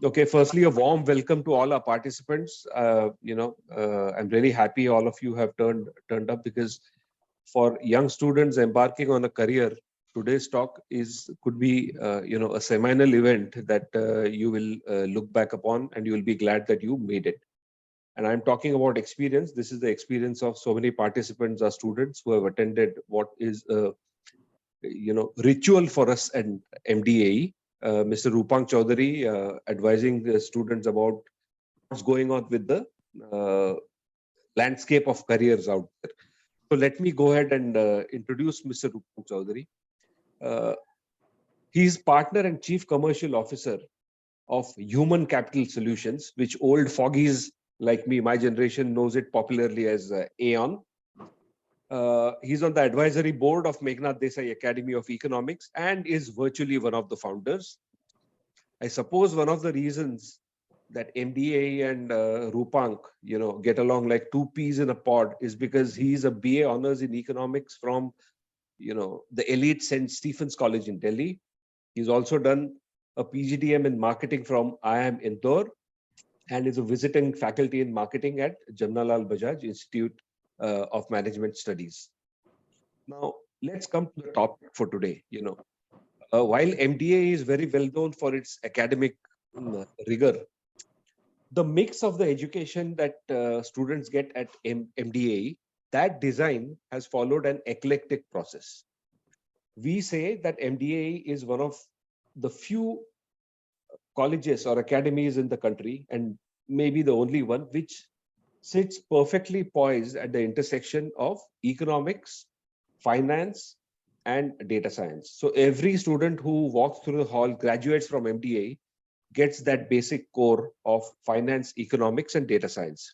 Okay, firstly, a warm welcome to all our participants. I'm really happy all of you have turned up, because for young students embarking on a career, today's talk could be a seminal event that you will look back upon, and you will be glad that you made it. And I'm talking about experience. This is the experience of so many participants or students who have attended what is a ritual for us at MDAE. Mr. Roopank Chaudhary advising the students about what's going on with the uh, landscape of careers out there. So let me go ahead and introduce Mr. Roopank Chaudhary. Uh, he's partner and chief commercial officer of Human Capital Solutions, which old foggies like me, my generation, knows it popularly as Aon. He's on the advisory board of Meghnad Desai Academy of Economics and is virtually one of the founders. I suppose one of the reasons that MDAE and Roopank, get along like two peas in a pod is because he's a BA honors in economics from, the elite St. Stephen's College in Delhi. He's also done a PGDM in marketing from IIM Indore and is a visiting faculty in marketing at Jamnalal Bajaj Institute of Management Studies. Now, let's come to the topic for today. While MDA is very well known for its academic rigor, the mix of the education that students get at MDA, that design has followed an eclectic process. We say that MDA is one of the few colleges or academies in the country, and maybe the only one, which sits perfectly poised at the intersection of economics, finance, and data science. So every student who walks through the hall, graduates from MDA, gets that basic core of finance, economics, and data science.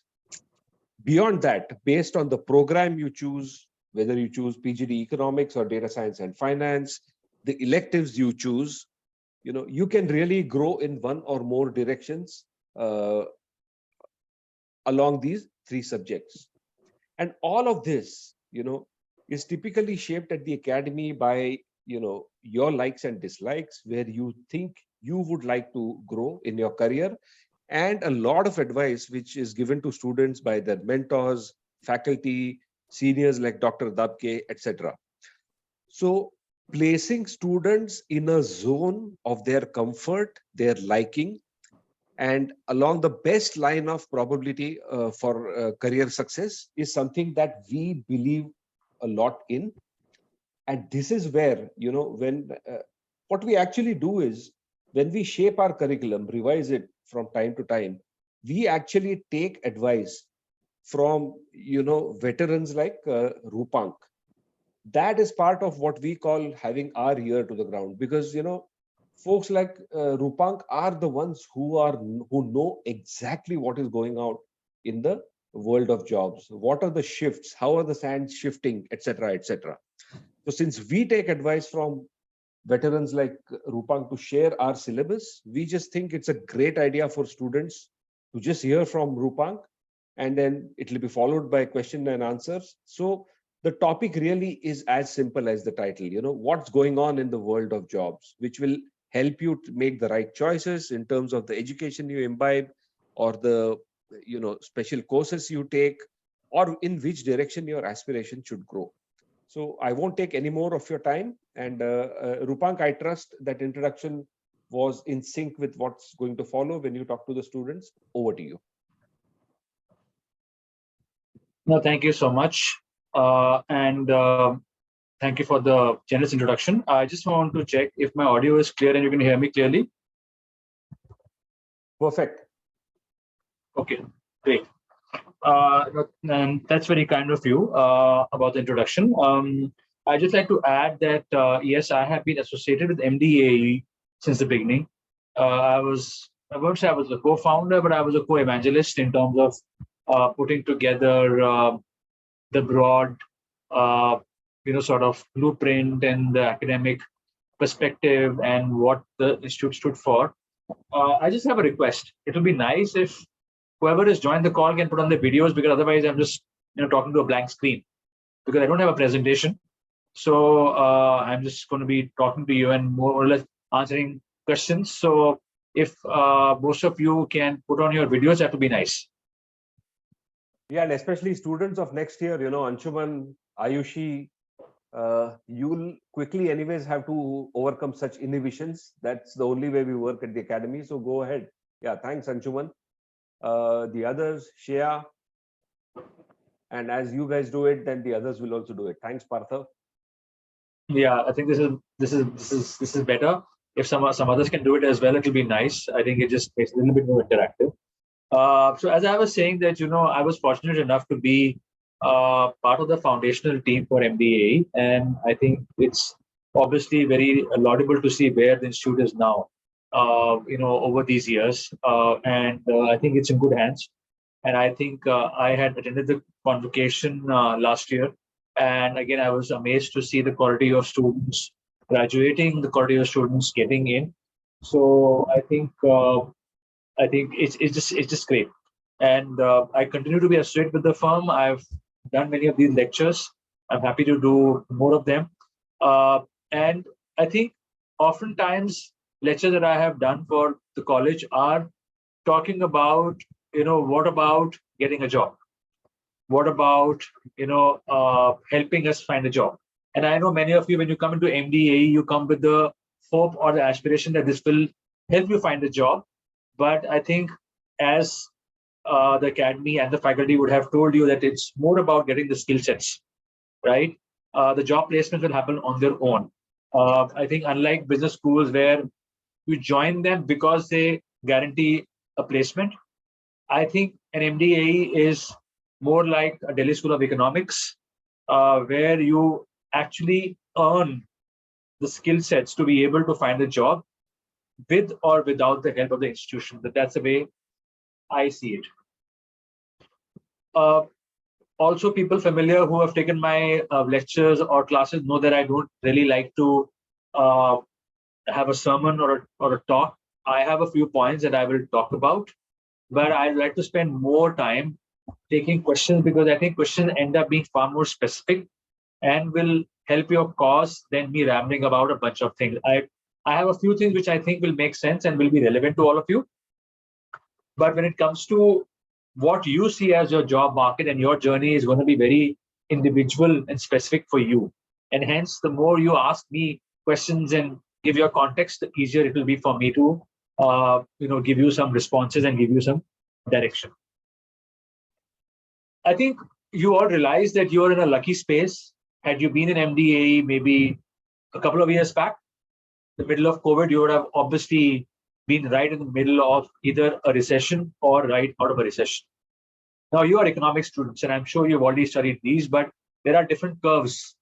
Beyond that, based on the program you choose, whether you choose PGD economics or data science and finance, the electives you choose, you can really grow in one or more directions along these three subjects. And all of this, is typically shaped at the academy by, your likes and dislikes, where you think you would like to grow in your career, and a lot of advice which is given to students by their mentors, faculty, seniors like Dr. Dabke, etc. So placing students in a zone of their comfort, their liking, and along the best line of probability for career success is something that we believe a lot in. And this is where, when what we actually do is, when we shape our curriculum, revise it from time to time, we actually take advice from, veterans like Roopank. That is part of what we call having our ear to the ground, because, folks like Roopank are the ones who know exactly what is going out in the world of jobs. What are the shifts? How are the sands shifting, etc., etc. So since we take advice from veterans like Roopank to share our syllabus, we just think it's a great idea for students to just hear from Roopank, and then it will be followed by question and answers. So the topic really is as simple as the title, what's going on in the world of jobs, which will help you to make the right choices in terms of the education you imbibe, or the special courses you take, or in which direction your aspiration should grow. So I won't take any more of your time. And Roopank, I trust that introduction was in sync with what's going to follow when you talk to the students. Over to you. No, thank you so much. And thank you for the generous introduction. I just want to check if my audio is clear and you can hear me clearly. Perfect. Okay, great. And that's very kind of you about the introduction. I'd just like to add that, yes, I have been associated with MDAE since the beginning. I won't say I was a co-founder, but I was a co-evangelist in terms of putting together the broad, sort of blueprint and the academic perspective and what the institute stood for. I just have a request. It will be nice if whoever has joined the call can put on the videos, because otherwise I'm just talking to a blank screen, because I don't have a presentation. So I'm just going to be talking to you and more or less answering questions. So if most of you can put on your videos, that would be nice. Yeah, and especially students of next year, Anshuman, Ayushi, you'll quickly anyways have to overcome such inhibitions. That's the only way we work at the academy. So go ahead. Yeah, thanks, Anshuman. The others, Shreya, and as you guys do it, then the others will also do it. Thanks, Partha. Yeah, I think this is better. If some others can do it as well, it'll be nice. I think it just makes it a little bit more interactive. So as I was saying that, I was fortunate enough to be part of the foundational team for MDAE, and I think it's obviously very laudable to see where the institute is now, over these years. And I think it's in good hands. And I think I had attended the convocation last year. And again, I was amazed to see the quality of students graduating, the quality of students getting in. So I think it's just great, and I continue to be associated with the firm. I've done many of these lectures. I'm happy to do more of them, and I think oftentimes lectures that I have done for the college are talking about, what about getting a job? What about helping us find a job? And I know many of you, when you come into MDAE, you come with the hope or the aspiration that this will help you find a job. But I think as the academy and the faculty would have told you, that it's more about getting the skill sets, right? The job placements will happen on their own. I think unlike business schools where you join them because they guarantee a placement, I think an MDAE is more like a Delhi School of Economics, where you actually earn the skill sets to be able to find a job with or without the help of the institution. That's the way I see it. Also, people familiar who have taken my lectures or classes know that I don't really like to have a sermon or a talk. I have a few points that I will talk about, but I'd like to spend more time taking questions, because I think questions end up being far more specific and will help your cause than me rambling about a bunch of things. I have a few things which I think will make sense and will be relevant to all of you. But when it comes to what you see as your job market, and your journey is going to be very individual and specific for you. And hence, the more you ask me questions and give your context, the easier it will be for me to give you some responses and give you some direction. I think you all realize that you're in a lucky space. Had you been in MDAE maybe a couple of years back, the middle of COVID, you would have obviously been right in the middle of either a recession or right out of a recession. Now, you are economics students, and I'm sure you've already studied these, but there are different curves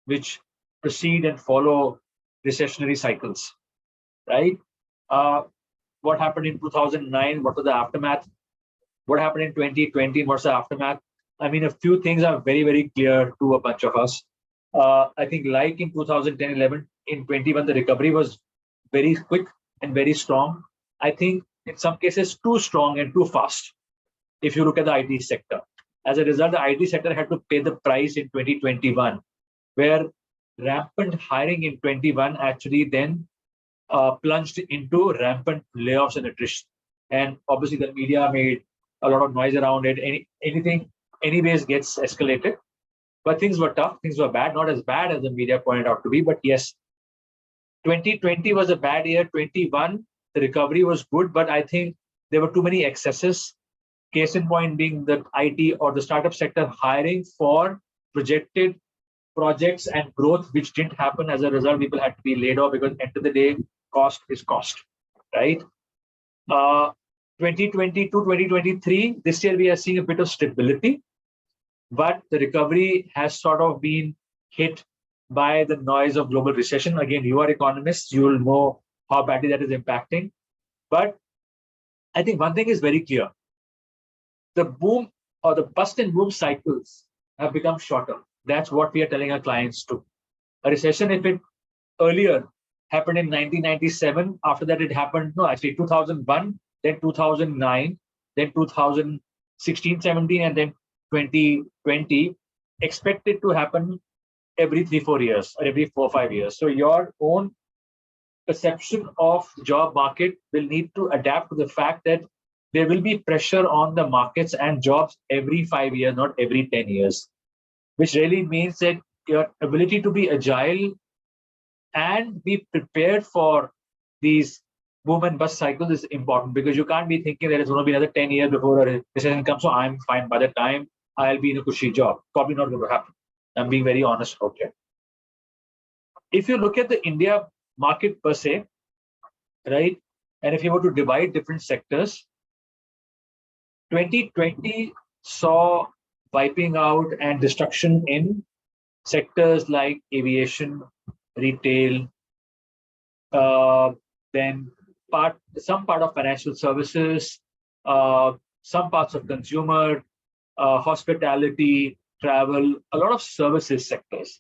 which precede and follow recessionary cycles, right? What happened in 2009? What was the aftermath? What happened in 2020? What's the aftermath? I mean, a few things are very, very clear to a bunch of us. I think like in 2010, 11, in 21, the recovery was very quick and very strong. I think in some cases too strong and too fast, if you look at the IT sector. As a result, the IT sector had to pay the price in 2021, where rampant hiring in 21 actually then plunged into rampant layoffs and attrition. And obviously the media made a lot of noise around it. Anything anyways gets escalated. But things were tough, things were bad, not as bad as the media pointed out to be, but yes, 2020 was a bad year. 21, the recovery was good, but I think there were too many excesses. Case in point being the IT or the startup sector hiring for projected projects and growth, which didn't happen. As a result, people had to be laid off, because at the end of the day, cost is cost, right? 2022, 2023, this year we are seeing a bit of stability, but the recovery has sort of been hit by the noise of global recession. Again, you are economists, you will know how badly that is impacting. But I think one thing is very clear. The boom or the bust and boom cycles have become shorter. That's what we are telling our clients too. A recession, if it earlier happened in 1997, after that it happened, no, actually 2001, then 2009, then 2016, 17, and then 2020, expected to happen every 3-4 years or every 4-5 years. So your own perception of job market will need to adapt to the fact that there will be pressure on the markets and jobs every 5 years, not every 10 years, which really means that your ability to be agile and be prepared for these boom and bust cycles is important, because you can't be thinking that it's going to be another 10 years before a recession comes, so I'm fine. By the time I'll be in a cushy job. Probably not going to happen. I'm being very honest out here. If you look at the India market per se, right, and if you were to divide different sectors, 2020 saw wiping out and destruction in sectors like aviation, retail, then some part of financial services, some parts of consumer, hospitality, travel, a lot of services sectors.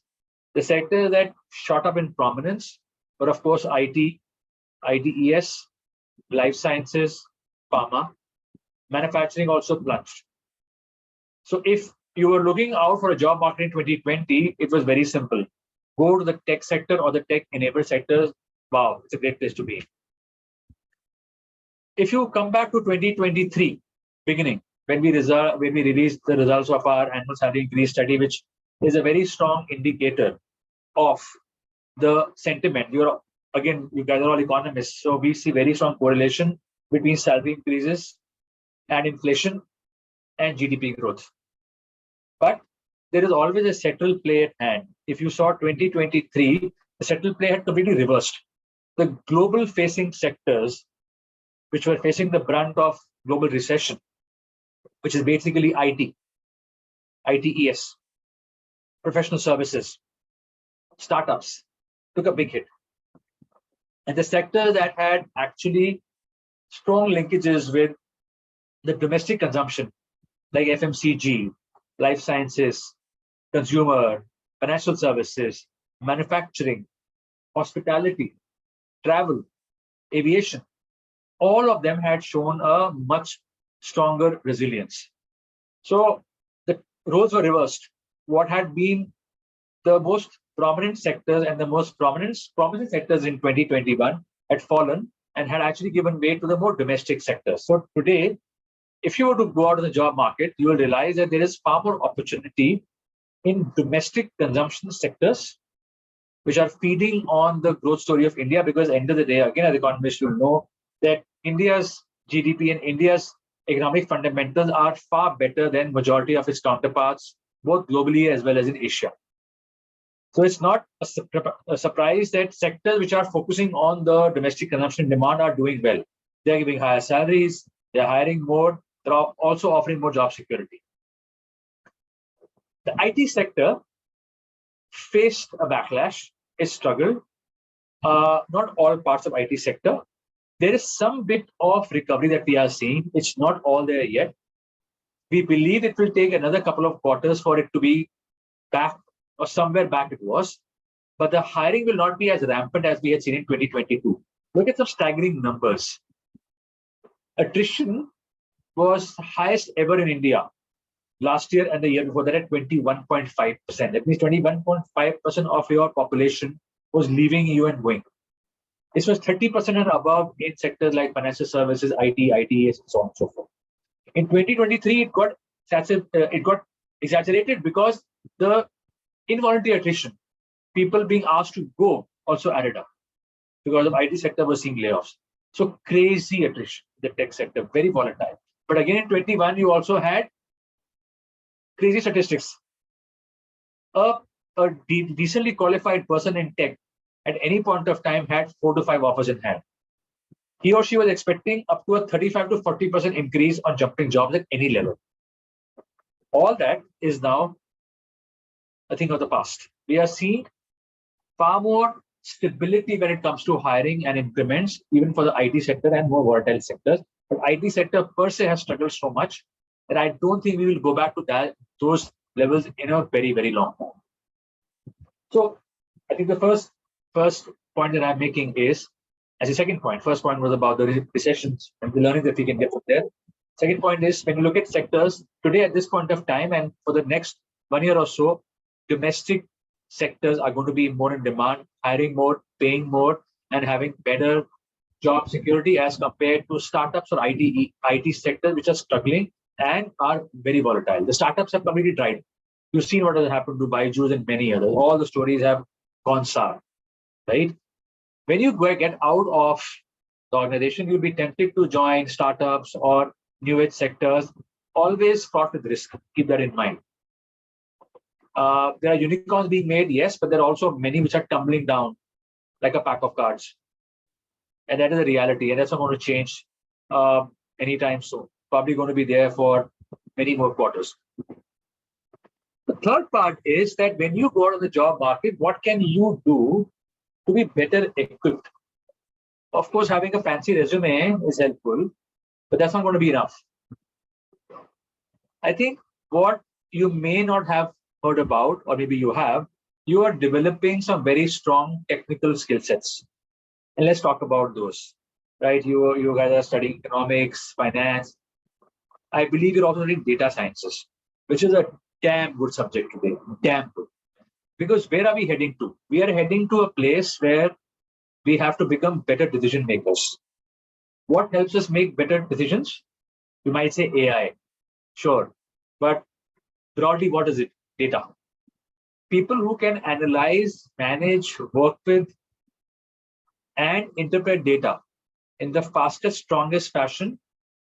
The sector that shot up in prominence were, of course, IT, ITES, life sciences, pharma. Manufacturing also plunged. So if you were looking out for a job market in 2020, it was very simple. Go to the tech sector or the tech-enabled sectors. Wow, it's a great place to be. If you come back to 2023 beginning, when we released the results of our annual salary increase study, which is a very strong indicator of the sentiment. You guys are all economists, so we see very strong correlation between salary increases and inflation and GDP growth. But there is always a settled play at hand. If you saw 2023, the settled play had completely reversed. The global facing sectors, which were facing the brunt of global recession, which is basically IT, ITES, professional services, startups, took a big hit. And the sectors that had actually strong linkages with the domestic consumption, like FMCG, life sciences, consumer, financial services, manufacturing, hospitality, travel, aviation, all of them had shown a much stronger resilience. So the roles were reversed. What had been the most prominent sectors and the most prominent sectors in 2021 had fallen and had actually given way to the more domestic sectors. So today, if you were to go out of the job market, you will realize that there is far more opportunity in domestic consumption sectors, which are feeding on the growth story of India, because at the end of the day, again, as economists, you'll know that India's GDP and India's economic fundamentals are far better than majority of its counterparts, both globally as well as in Asia. So it's not a surprise that sectors which are focusing on the domestic consumption demand are doing well. They're giving higher salaries, they're hiring more, they're also offering more job security. The IT sector faced a backlash, it struggled. Not all parts of IT sector. There is some bit of recovery that we are seeing. It's not all there yet. We believe it will take another couple of quarters for it to be back or somewhere back it was. But the hiring will not be as rampant as we had seen in 2022. Look at some staggering numbers. Attrition was highest ever in India last year and the year before that at 21.5%. That means 21.5% of your population was leaving you and going. This was 30% and above in sectors like financial services, IT, ITES, and so on and so forth. In 2023, it got exaggerated because the involuntary attrition, people being asked to go, also added up because of IT sector was seeing layoffs. So crazy attrition, the tech sector, very volatile. But again, in 21, you also had crazy statistics. A decently qualified person in tech at any point of time had 4 to 5 offers in hand. He or she was expecting up to a 35 to 40% increase on jumping jobs at any level. All that is now a thing of the past. We are seeing far more stability when it comes to hiring and increments, even for the IT sector and more volatile sectors. But IT sector per se has struggled so much that I don't think we will go back to those levels in a very, very long time. So I think the first point that I'm making is, as a second point, first point was about the recessions and the learning that we can get from there. Second point is, when you look at sectors today at this point of time and for the next 1 year or so, domestic sectors are going to be more in demand, hiring more, paying more, and having better job security as compared to startups or IT sectors which are struggling and are very volatile. The startups have completely died. You've seen what has happened to Byju's and many others. All the stories have gone sour, right? When you get out of the organization, you'll be tempted to join startups or new age sectors, always fraught with risk. Keep that in mind. There are unicorns being made, yes, but there are also many which are tumbling down like a pack of cards. And that is a reality, and that's not going to change anytime soon. Probably going to be there for many more quarters. The third part is that when you go out on the job market, what can you do to be better equipped? Of course, having a fancy resume is helpful, but that's not going to be enough. I think what you may not have heard about, or maybe you have, you are developing some very strong technical skill sets. And let's talk about those, right? You guys are studying economics, finance. I believe you're also studying data sciences, which is a damn good subject today, damn good. Because where are we heading to? We are heading to a place where we have to become better decision makers. What helps us make better decisions? You might say AI, sure. But broadly, what is it? Data. People who can analyze, manage, work with, and interpret data in the fastest, strongest fashion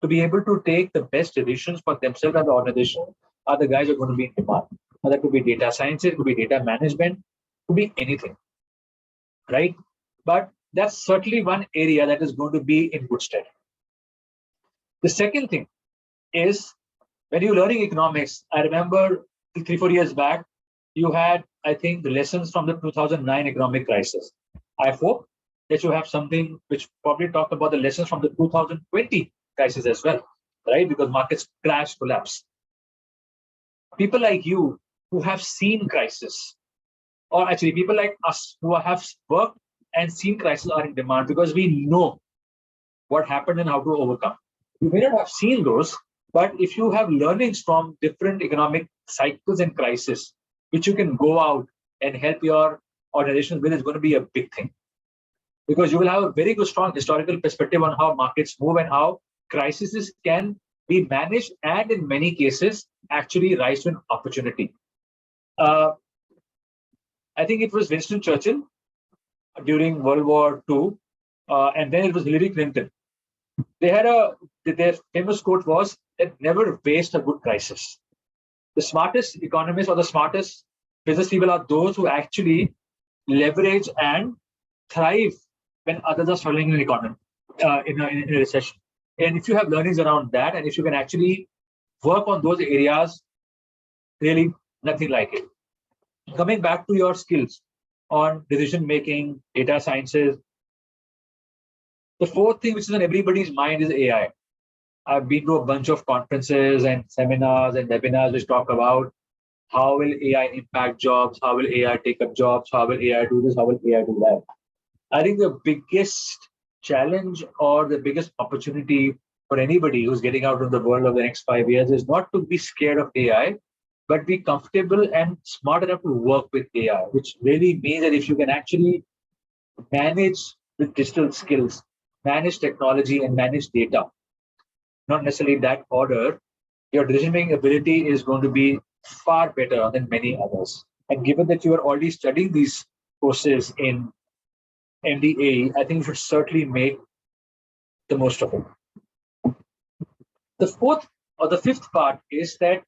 to be able to take the best decisions for themselves and the organization are the guys who are going to be in demand. Now, that could be data science, it could be data management, it could be anything, right? But that's certainly one area that is going to be in good stead. The second thing is when you're learning economics, I remember 3-4 years back, you had, I think, the lessons from the 2009 economic crisis. I hope that you have something which probably talk about the lessons from the 2020 crisis as well, right? Because markets crash, collapse. People like you who have seen crisis, or actually people like us who have worked and seen crisis are in demand because we know what happened and how to overcome. You may not have seen those, but if you have learnings from different economic cycles and crisis, which you can go out and help your organizations with, is going to be a big thing. Because you will have a very good, strong historical perspective on how markets move and how crises can be managed and in many cases actually rise to an opportunity. I think it was Winston Churchill during World War II, and then it was Hillary Clinton. They had their famous quote was that never waste a good crisis. The smartest economists or the smartest business people are those who actually leverage and thrive when others are struggling in an economy, in a recession. And if you have learnings around that, and if you can actually work on those areas, really nothing like it. Coming back to your skills on decision making, data sciences, the fourth thing which is on everybody's mind is AI. I've been to a bunch of conferences and seminars and webinars which talk about how will AI impact jobs, how will AI take up jobs, how will AI do this, how will AI do that. I think the biggest challenge or the biggest opportunity for anybody who's getting out of the world of the next 5 years is not to be scared of AI, but be comfortable and smart enough to work with AI, which really means that if you can actually manage with digital skills, manage technology and manage data, not necessarily that order, your decision-making ability is going to be far better than many others. And given that you are already studying these courses in MDAE, I think you should certainly make the most of it. The fourth or the fifth part is that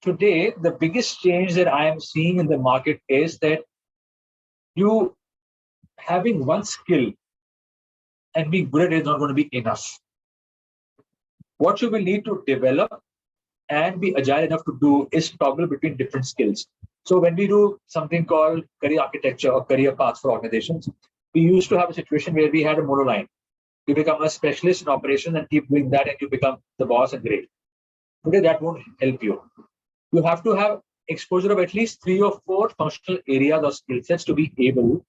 today, the biggest change that I am seeing in the market is that you having one skill and being good at it is not going to be enough. What you will need to develop and be agile enough to do is toggle between different skills. So when we do something called career architecture or career paths for organizations, we used to have a situation where we had a monoline. You become a specialist in operations and keep doing that and you become the boss and great. Today, that won't help you. You have to have exposure of at least 3 or 4 functional areas or skill sets to be able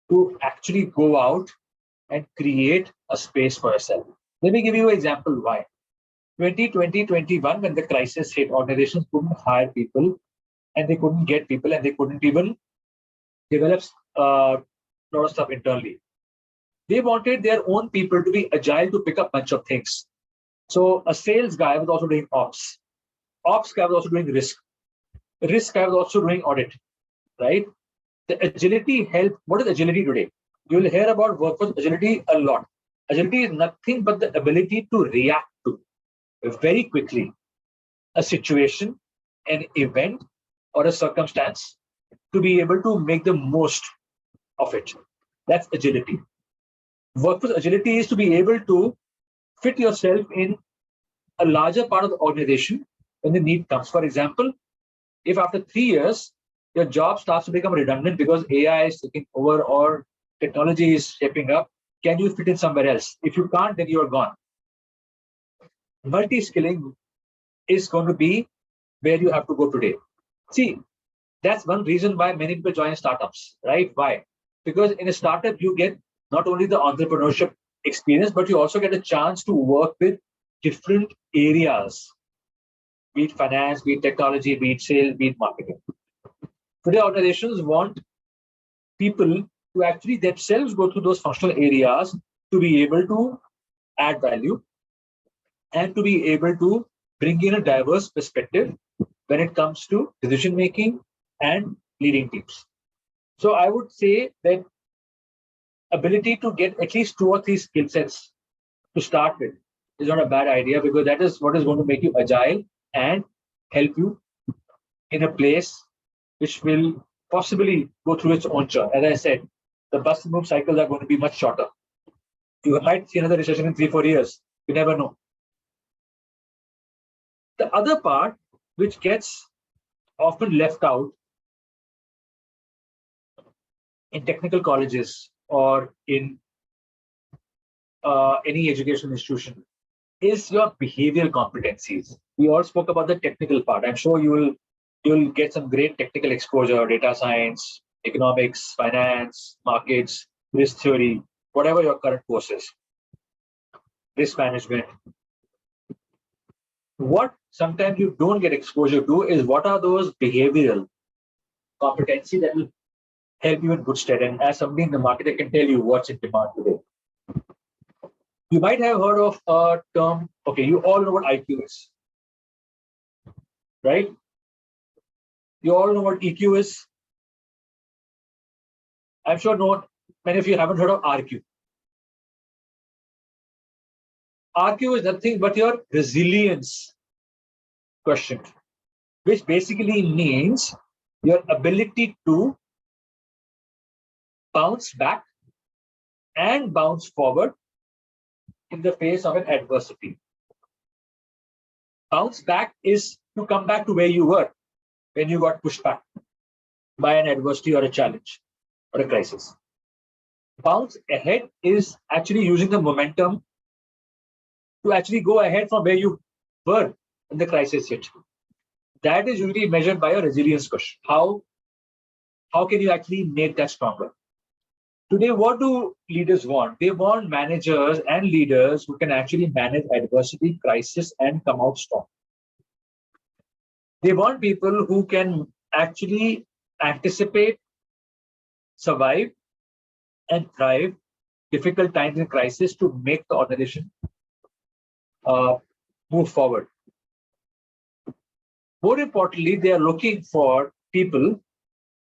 to actually go out and create a space for yourself. Let me give you an example why. 2020-21, when the crisis hit, organizations couldn't hire people and they couldn't get people and they couldn't even develop a lot of stuff internally. They wanted their own people to be agile to pick up a bunch of things. So a sales guy was also doing ops. Ops guy was also doing risk. Risk guy was also doing audit, right? The agility helped. What is agility today? You will hear about workforce agility a lot. Agility is nothing but the ability to react to very quickly a situation, an event, or a circumstance to be able to make the most of it. That's agility. Workforce agility is to be able to fit yourself in a larger part of the organization when the need comes. For example, if after 3 years your job starts to become redundant because AI is taking over or technology is shaping up, can you fit in somewhere else? If you can't, then you are gone. Multi-skilling is going to be where you have to go today. See, that's one reason why many people join startups, right? Why? Because in a startup, you get not only the entrepreneurship experience, but you also get a chance to work with different areas, be it finance, be it technology, be it sales, be it marketing. Today, organizations want people to actually themselves go through those functional areas to be able to add value and to be able to bring in a diverse perspective when it comes to decision making and leading teams. So I would say that ability to get at least 2 or 3 skill sets to start with is not a bad idea, because that is what is going to make you agile and help you in a place which will possibly go through its own churn. As I said, the bust and move cycles are going to be much shorter. You might see another recession in 3-4 years. You never know. The other part, which gets often left out in technical colleges or in any education institution, is your behavioral competencies. We all spoke about the technical part. I'm sure you'll get some great technical exposure: data science, economics, finance, markets, risk theory, whatever your current course is, risk management. What sometimes you don't get exposure to is what are those behavioral competencies that will help you in good stead. And as somebody in the market, I can tell you what's in demand today. You might have heard of a term. Okay, you all know what IQ is, right? You all know what EQ is. I'm sure many of you haven't heard of RQ. RQ is nothing but your resilience quotient, which basically means your ability to bounce back and bounce forward in the face of an adversity. Bounce back is to come back to where you were when you got pushed back by an adversity or a challenge or a crisis. Bounce ahead is actually using the momentum to actually go ahead from where you were when the crisis hit. That is usually measured by a resilience question. How can you actually make that stronger? Today, what do leaders want? They want managers and leaders who can actually manage adversity, crisis, and come out strong. They want people who can actually anticipate, survive, and thrive difficult times in crisis to make the organization move forward. More importantly, they are looking for people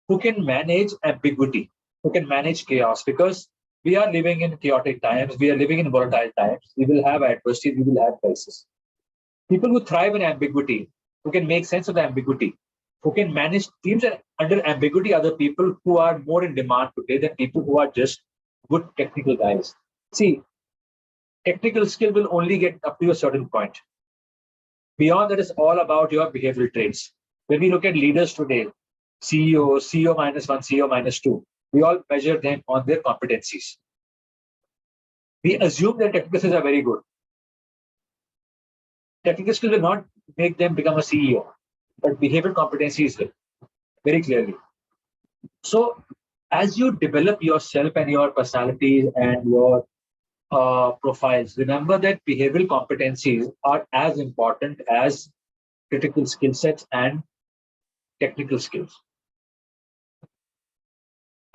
who can manage ambiguity, who can manage chaos, because we are living in chaotic times, we are living in volatile times, we will have adversity, we will have crisis. People who thrive in ambiguity, who can make sense of the ambiguity, who can manage teams under ambiguity, are the people who are more in demand today than people who are just good technical guys. See, technical skill will only get up to a certain point. Beyond that is all about your behavioral traits. When we look at leaders today, CEO, CEO -1, CEO -2, we all measure them on their competencies. We assume that technical skills are very good. Technical skills will not make them become a CEO, but behavioral competencies will, very clearly. So as you develop yourself and your personalities and your profiles, remember that behavioral competencies are as important as critical skill sets and technical skills.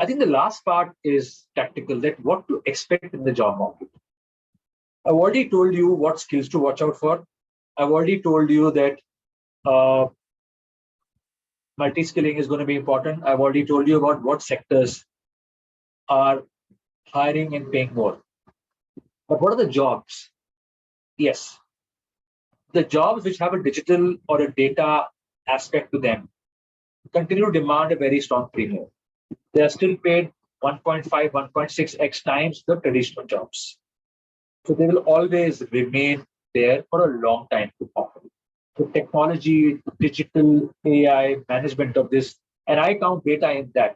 I think the last part is tactical, that what to expect in the job market. I've already told you what skills to watch out for. I've already told you that uh, multi-skilling is going to be important. I've already told you about what sectors are hiring and paying more. But what are the jobs? Yes, the jobs which have a digital or a data aspect to them continue to demand a very strong premium. They are still paid 1.5, 1.6x times the traditional jobs. So they will always remain there for a long time to come. So technology, digital, AI, management of this, and I count data in that,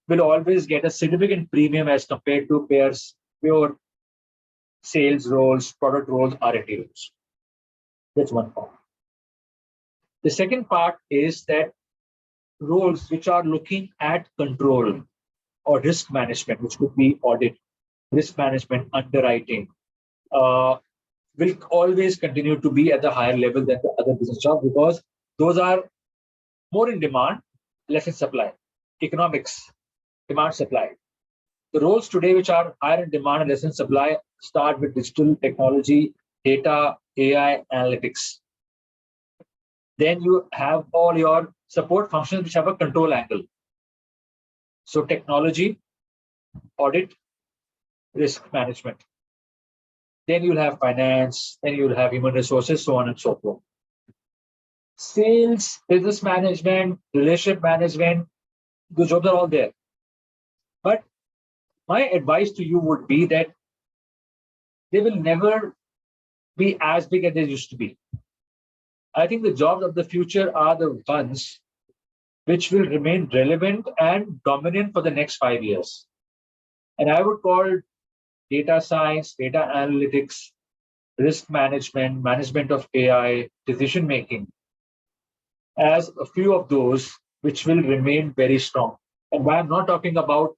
will always get a significant premium as compared to pure sales roles, product roles, R&D roles. That's one part. The second part is that roles which are looking at control or risk management, which could be audit, risk management, underwriting, will always continue to be at the higher level than the other business jobs because those are more in demand, less in supply. Economics, demand, supply. The roles today which are higher in demand and less in supply start with digital technology, data, AI, analytics. Then you have all your support functions which have a control angle. So technology, audit, risk management. Then you'll have finance, then you'll have human resources, so on and so forth. Sales, business management, relationship management, the jobs are all there. But my advice to you would be that they will never be as big as they used to be. I think the jobs of the future are the ones which will remain relevant and dominant for the next 5 years. And I would call data science, data analytics, risk management, management of AI, decision making as a few of those which will remain very strong. And why I'm not talking about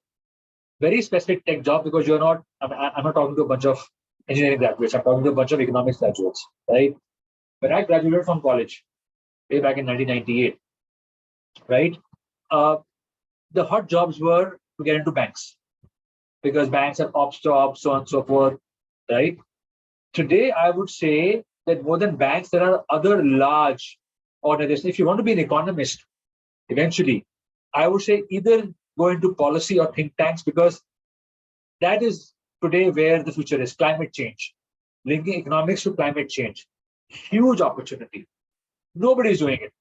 very specific tech job, because I'm not talking to a bunch of engineering graduates, I'm talking to a bunch of economics graduates, right? When I graduated from college, way back in 1998, right? The hot jobs were to get into banks because banks are ops jobs, so on and so forth, right? Today, I would say that more than banks, there are other large organizations. If you want to be an economist, eventually, I would say either go into policy or think tanks because that is today where the future is. Climate change, linking economics to climate change, huge opportunity. Nobody is doing it.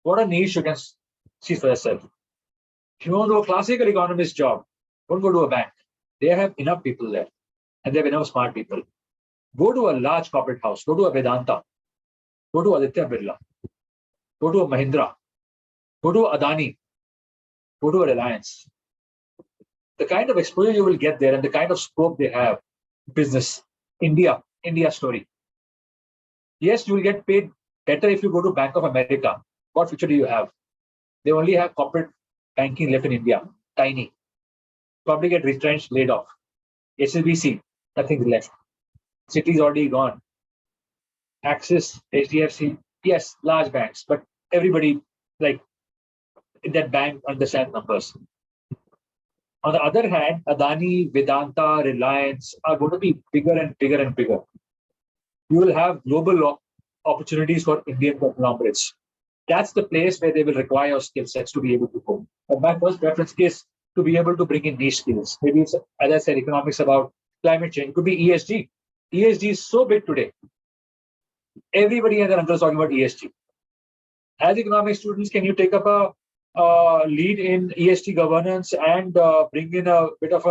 What a niche you can see for yourself. If you want to do a classical economist job, don't go to a bank. They have enough people there, and they have enough smart people. Go to a large corporate house. Go to a Vedanta. Go to Aditya Birla. Go to a Mahindra. Go to Adani. Go to a Reliance. The kind of exposure you will get there and the kind of scope they have, business, India story. Yes, you will get paid better if you go to Bank of America. What future do you have? They only have corporate banking left in India, tiny. Probably get retrenched, laid off. HSBC, nothing left. Citi's already gone. Axis, HDFC, yes, large banks, but everybody like in that bank understands numbers. On the other hand, Adani, Vedanta, Reliance are going to be bigger and bigger and bigger. You will have global opportunities for Indian conglomerates. That's the place where they will require your skill sets to be able to go. But my first preference is to be able to bring in niche skills. Maybe it's, as I said, economics about climate change. It could be ESG. ESG is so big today. Everybody and their uncle is talking about ESG. As economic students, can you take up a lead in ESG governance and bring in a bit of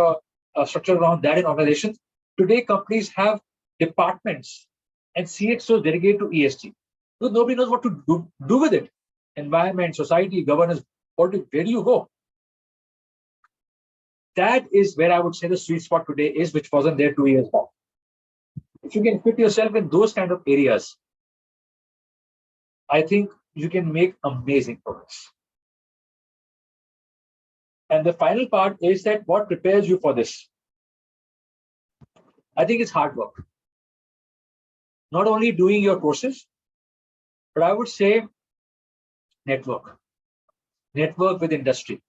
a structure around that in organizations? Today, companies have departments and CXOs dedicated to ESG. So nobody knows what to do with it. Environment, society, governance, where do you go? That is where I would say the sweet spot today is, which wasn't there 2 years back. If you can fit yourself in those kind of areas, I think you can make amazing progress. And the final part is that what prepares you for this? I think it's hard work. Not only doing your courses, but I would say network with industry.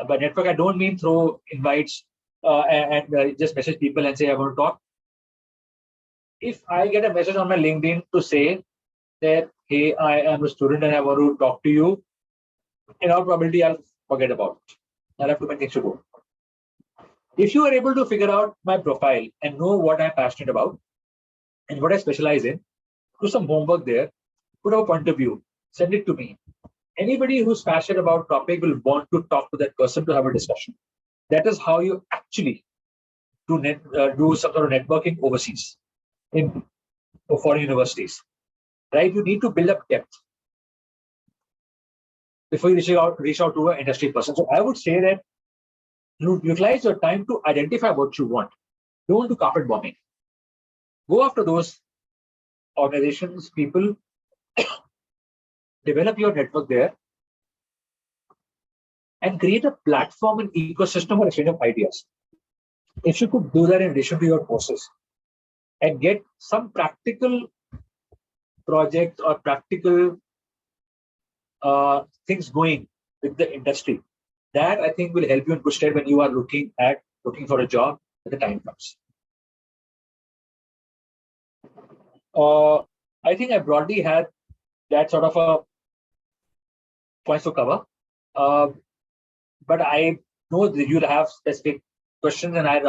By network, I don't mean throw invites and just message people and say I want to talk. If I get a message on my LinkedIn to say that, hey, I am a student and I want to talk to you, in all probability, I'll forget about it. I'll have too many things to do. If you are able to figure out my profile and know what I'm passionate about and what I specialize in, do some homework there, put up a point of view, send it to me. Anybody who's passionate about topic will want to talk to that person to have a discussion. That is how you actually do some sort of networking overseas in foreign universities, right? You need to build up depth before you reach out to an industry person. So I would say that you utilize your time to identify what you want. Don't do carpet bombing. Go after those organizations, people, develop your network there, and create a platform and ecosystem for exchange of ideas. If you could do that in addition to your courses and get some practical project or practical things going with the industry, that I think will help you in good stead when you are looking for a job when the time comes. I think I broadly had that sort of a points to cover, but I know that you'll have specific questions, and I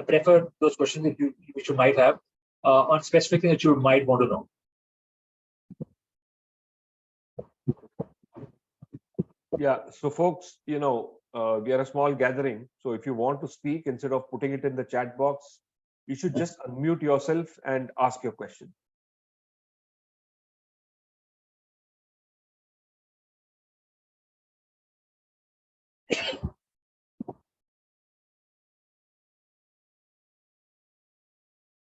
prefer those questions which you might have on specific things that you might want to know. Yeah. So folks, we are a small gathering. So if you want to speak, instead of putting it in the chat box, you should just unmute yourself and ask your question.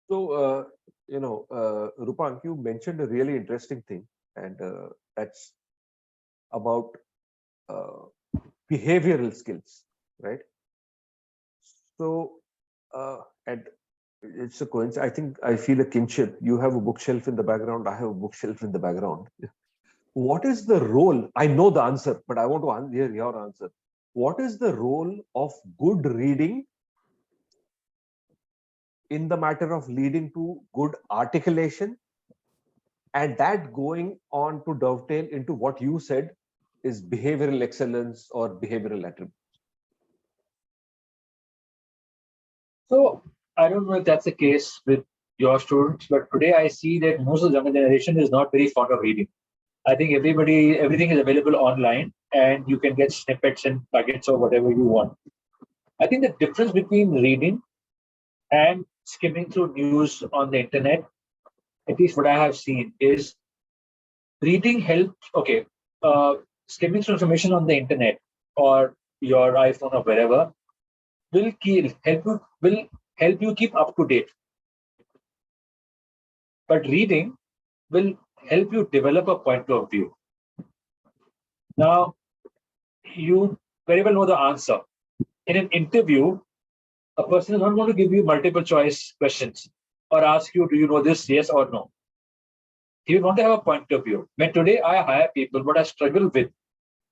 So, Roopank, you mentioned a really interesting thing, and that's about behavioral skills, right? So, and it's a coincidence. I think I feel a kinship. You have a bookshelf in the background. I have a bookshelf in the background. What is the role? I know the answer, but I want to hear your answer. What is the role of good reading in the matter of leading to good articulation, and that going on to dovetail into what you said is behavioral excellence or behavioral attributes? So I don't know if that's the case with your students, but today I see that most of the younger generation is not very fond of reading. I think everything is available online, and you can get snippets and nuggets or whatever you want. I think the difference between reading and skimming through news on the internet, at least what I have seen, is reading helps. Okay, skimming through information on the internet or your iPhone or wherever will help you keep up to date. But reading will help you develop a point of view. Now, you very well know the answer. In an interview, a person is not going to give you multiple choice questions or ask you, do you know this, yes or no? You want to have a point of view. When today I hire people, what I struggle with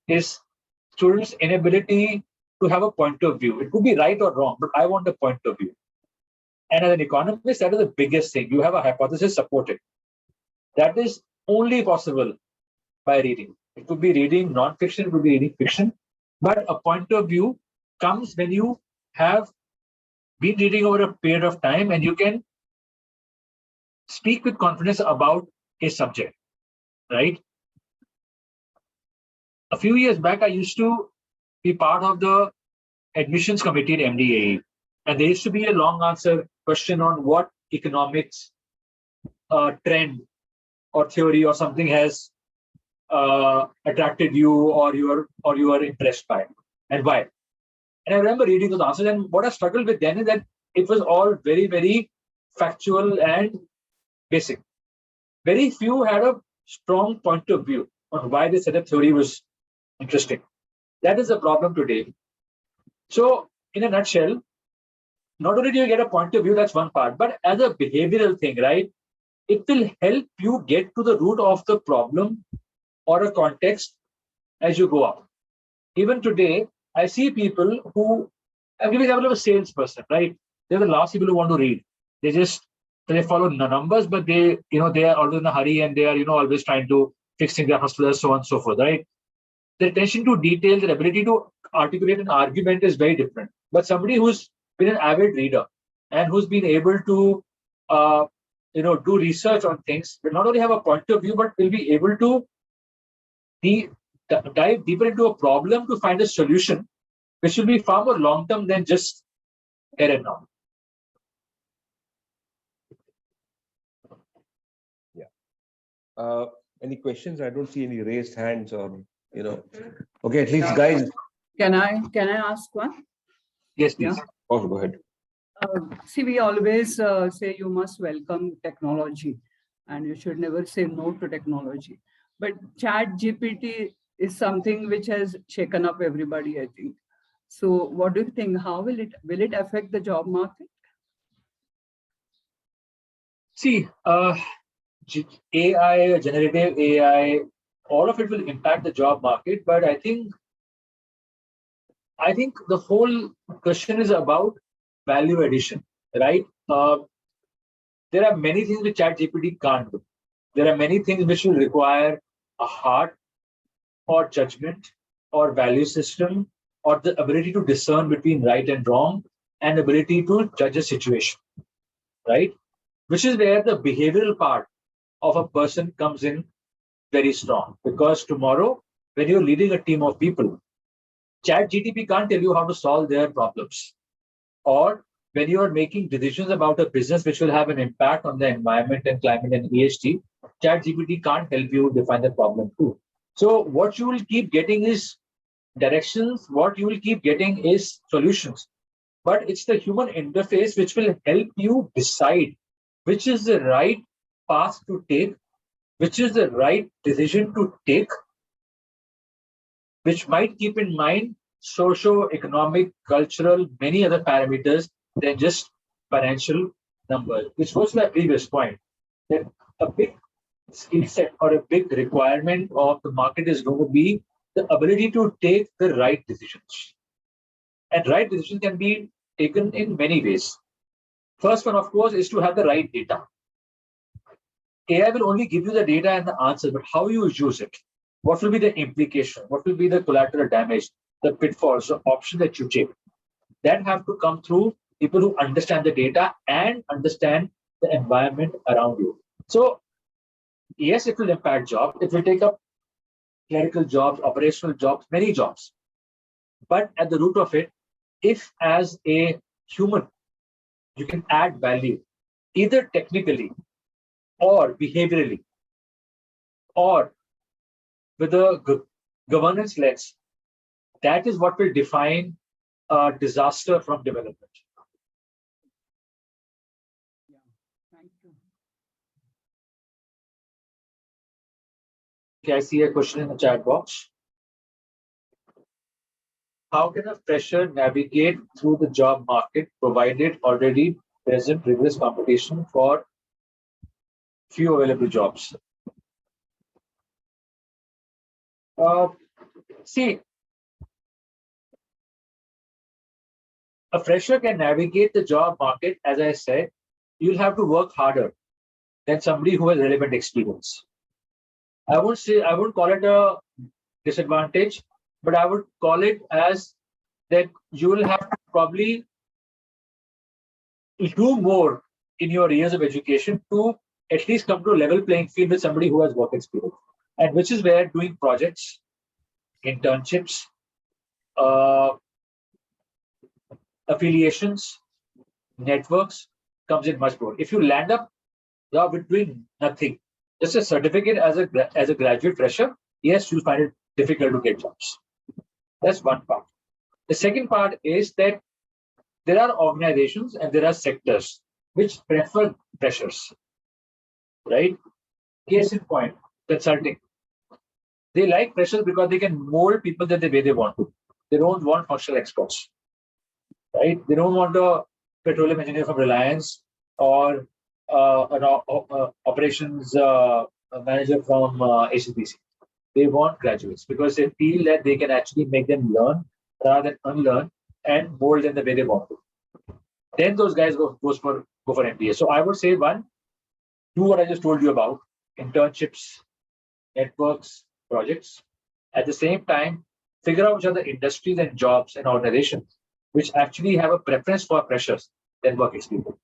is students' inability to have a point of view. It could be right or wrong, but I want a point of view. And as an economist, that is the biggest thing. You have a hypothesis supported. That is only possible by reading. It could be reading non-fiction, it could be reading fiction, but a point of view comes when you have been reading over a period of time and you can speak with confidence about a subject, right? A few years back, I used to be part of the admissions committee at MDAE, and there used to be a long answer question on what economics trend or theory or something has attracted you or you are impressed by, and why. And I remember reading those answers, and what I struggled with then is that it was all very, very factual and basic. Very few had a strong point of view on why they said a theory was interesting. That is the problem today. So, in a nutshell, not only do you get a point of view, that's one part, but as a behavioral thing, right? It will help you get to the root of the problem or a context as you go up. Even today, I see people who, I'm giving example of a salesperson, right? They're the last people who want to read. They follow the numbers, but they are always in a hurry and they are, always trying to fix things their hustlers, so on and so forth, right? Their attention to detail, their ability to articulate an argument is very different. But somebody who's been an avid reader and who's been able to, uh, do research on things, will not only have a point of view, but will be able to dive deeper into a problem to find a solution, which will be far more long term than just here and now. Yeah. Any questions? I don't see any raised hands or, Okay, at least guys. Can I ask one? Yes, please. Yeah. Oh, go ahead. See, we always say you must welcome technology and you should never say no to technology. But ChatGPT is something which has shaken up everybody, I think. So what do you think? How will it affect the job market? See, AI, generative AI, all of it will impact the job market, but I think the whole question is about value addition, right? There are many things which ChatGPT can't do. There are many things which will require a heart or judgment or value system or the ability to discern between right and wrong and ability to judge a situation, right? Which is where the behavioral part of a person comes in very strong. Because tomorrow, when you're leading a team of people, ChatGPT can't tell you how to solve their problems. Or when you are making decisions about a business which will have an impact on the environment and climate and ESG, ChatGPT can't help you define the problem too. So what you will keep getting is directions, what you will keep getting is solutions. But it's the human interface which will help you decide which is the right path to take, which is the right decision to take, which might keep in mind socio-economic, cultural, many other parameters than just financial numbers, which was my previous point, that a big skill set or a big requirement of the market is going to be the ability to take the right decisions. And right decision can be taken in many ways. First one, of course, is to have the right data. AI will only give you the data and the answers, but how you use it, what will be the implication, what will be the collateral damage, the pitfalls, the option that you take, that have to come through people who understand the data and understand the environment around you. So yes, it will impact jobs. It will take up clerical jobs, operational jobs, many jobs. But at the root of it, if as a human, you can add value, either technically or behaviorally, or with a governance lens, that is what will define a disaster from development. Yeah, thank you. Okay, I see a question in the chat box. How can a fresher navigate through the job market provided already present rigorous competition for few available jobs? See, a fresher can navigate the job market, as I said, you'll have to work harder than somebody who has relevant experience. I wouldn't call it a disadvantage, but I would call it as that you will have to probably do more in your years of education to at least come to a level playing field with somebody who has work experience. And which is where doing projects, internships, affiliations, networks comes in much more. If you land up with doing nothing, just a certificate as a graduate fresher, yes, you'll find it difficult to get jobs. That's one part. The second part is that there are organizations and there are sectors which prefer freshers, right? Case in point, consulting. They like freshers because they can mold people the way they want to. They don't want functional experts, right? They don't want a petroleum engineer from Reliance or an operations manager from HSBC. they want graduates because they feel that they can actually make them learn rather than unlearn and mold them the way they want to. Then those guys go for MBA. So I would say one, do what I just told you about: internships, networks, projects. At the same time, figure out which are the industries and jobs and organizations which actually have a preference for freshers than work experience.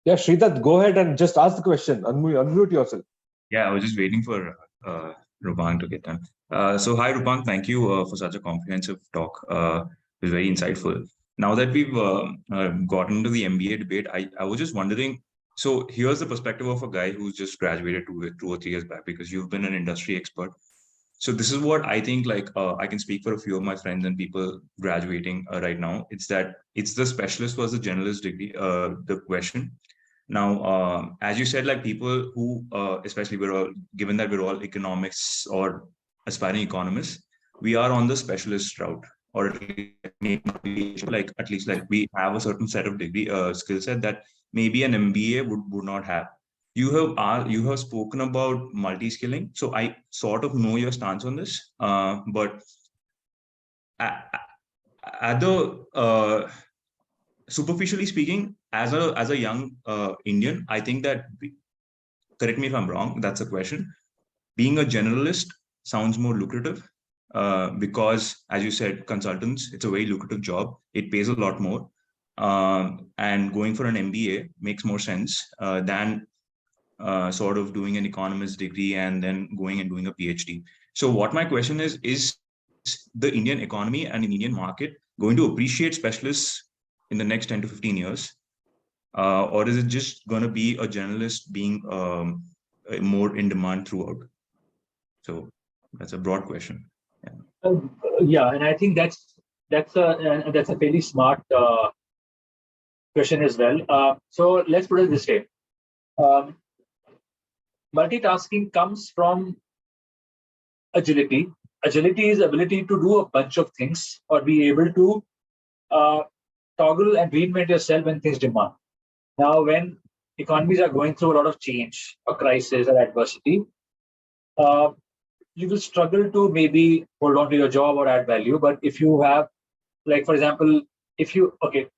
Yeah, Sridhar, go ahead and just ask the question. Unmute yourself. Yeah, I was just waiting for Roopank to get done. So hi, Roopank. Thank you for such a comprehensive talk. It was very insightful. Now that we've gotten into the MBA debate, I was just wondering, so here's the perspective of a guy who's just graduated 2 or 3 years back, because you've been an industry expert. So this is what I think, like, I can speak for a few of my friends and people graduating right now. It's that it's the specialist versus the generalist degree, the question. Now, as you said, like people who, especially we're all, given that we're all economics or aspiring economists, we are on the specialist route, or at least like we have a certain set of degree skill set that maybe an MBA would not have. You have spoken about multi-skilling, so I sort of know your stance on this, but at the superficially speaking, as a young Indian, I think that, correct me if I'm wrong, that's a question. Being a generalist sounds more lucrative because, as you said, consultants, it's a very lucrative job. It pays a lot more. And going for an MBA makes more sense than sort of doing an economist degree and then going and doing a PhD. So what my question is the Indian economy and the Indian market going to appreciate specialists in the next 10 to 15 years? Or is it just going to be a generalist being more in demand throughout? So that's a broad question. Yeah, and I think that's a fairly smart question as well. So let's put it this way. Multitasking comes from agility. Agility is ability to do a bunch of things or be able to toggle and reinvent yourself when things demand. Now, when economies are going through a lot of change, a crisis, or adversity, you will struggle to maybe hold on to your job or add value. But if you have, like, for example,